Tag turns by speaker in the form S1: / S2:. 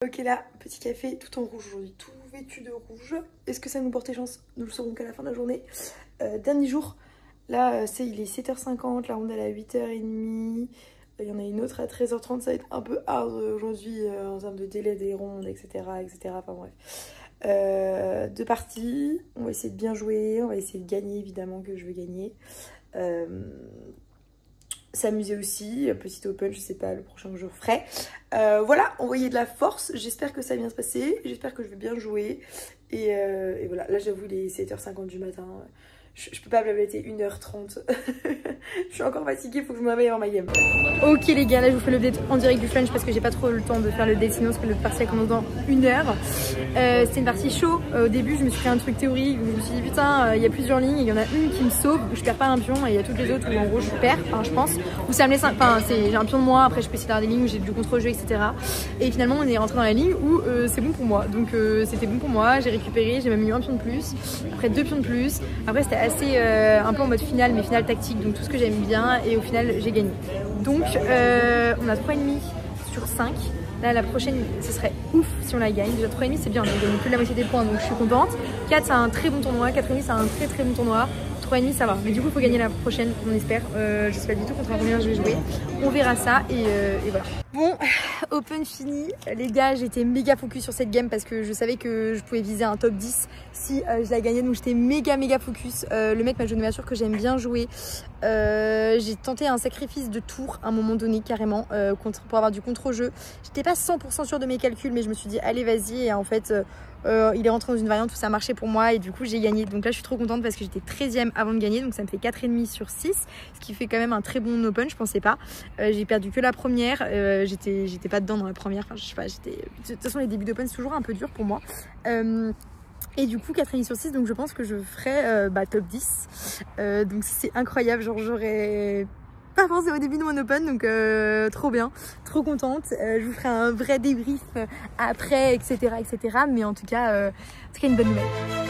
S1: Ok là, petit café tout en rouge aujourd'hui, tout vêtu de rouge. Est-ce que ça nous portait chance? Nous le saurons qu'à la fin de la journée. Dernier jour, là il est 7h50, la ronde elle est à 8h30. Il y en a une autre à 13h30, ça va être un peu hard aujourd'hui en termes de délai des rondes, etc. etc. Enfin bref. Deux parties, on va essayer de bien jouer, on va essayer de gagner évidemment que je veux gagner. S'amuser aussi, petit open, je sais pas, le prochain que je ferai. Voilà, envoyer de la force, j'espère que ça va bien se passer, j'espère que je vais bien jouer. Et voilà, là j'avoue il est 7h50 du matin, je peux pas blablater 1h30. Je suis encore fatiguée, faut que je me réveille avant ma game. Ok les gars, là je vous fais l'update en direct du flunch parce que j'ai pas trop le temps de faire le date sinon parce que le partie commence dans 1h. C'était une partie chaud. Au début je me suis fait un truc théorique où je me suis dit putain il y a plusieurs lignes, il y en a une qui me sauve où je perds pas un pion et il y a toutes les autres où en gros je perds, enfin je pense, où ça me laisse j'ai un pion de moins, après je peux essayer d'avoir des lignes où j'ai du contre-jeu etc. Et finalement on est rentré dans la ligne où c'est bon pour moi, donc c'était bon pour moi, j'ai récupéré, j'ai même eu un pion de plus, après deux pions de plus, après c'était assez un peu en mode finale mais finale tactique, donc tout ce que j'aime bien et au final j'ai gagné. Donc on a 3,5 sur 5. Là la prochaine ce serait ouf si on la gagne. Déjà 3,5 c'est bien, on gagne plus de la moitié des points donc je suis contente. 4 c'est un très bon tournoi, 4,5 c'est un très bon tournoi. 3,5 ça va, mais du coup il faut gagner la prochaine, on espère. Je sais pas du tout contre combien je vais jouer, on verra ça et voilà. Bon, open fini, les gars j'étais méga focus sur cette game parce que je savais que je pouvais viser un top 10 si je la gagnais, donc j'étais méga focus. Le mec m'a joué de manière que j'aime bien jouer. J'ai tenté un sacrifice de tour à un moment donné carrément pour avoir du contre-jeu. J'étais pas 100% sûre de mes calculs mais je me suis dit allez vas-y et en fait il est rentré dans une variante où ça marchait pour moi et du coup j'ai gagné. Donc là je suis trop contente parce que j'étais 13e avant de gagner, donc ça me fait 4,5 sur 6, ce qui fait quand même un très bon open, je pensais pas. J'ai perdu que la première, j'étais pas dedans dans la première, enfin je sais pas, de toute façon les débuts d'open c'est toujours un peu dur pour moi. Et du coup 4,5 sur 6, donc je pense que je ferai top 10. Donc c'est incroyable, genre j'aurais pas pensé au début de mon open, donc trop bien, trop contente. Je vous ferai un vrai débrief après, etc. Mais en tout cas une bonne nouvelle.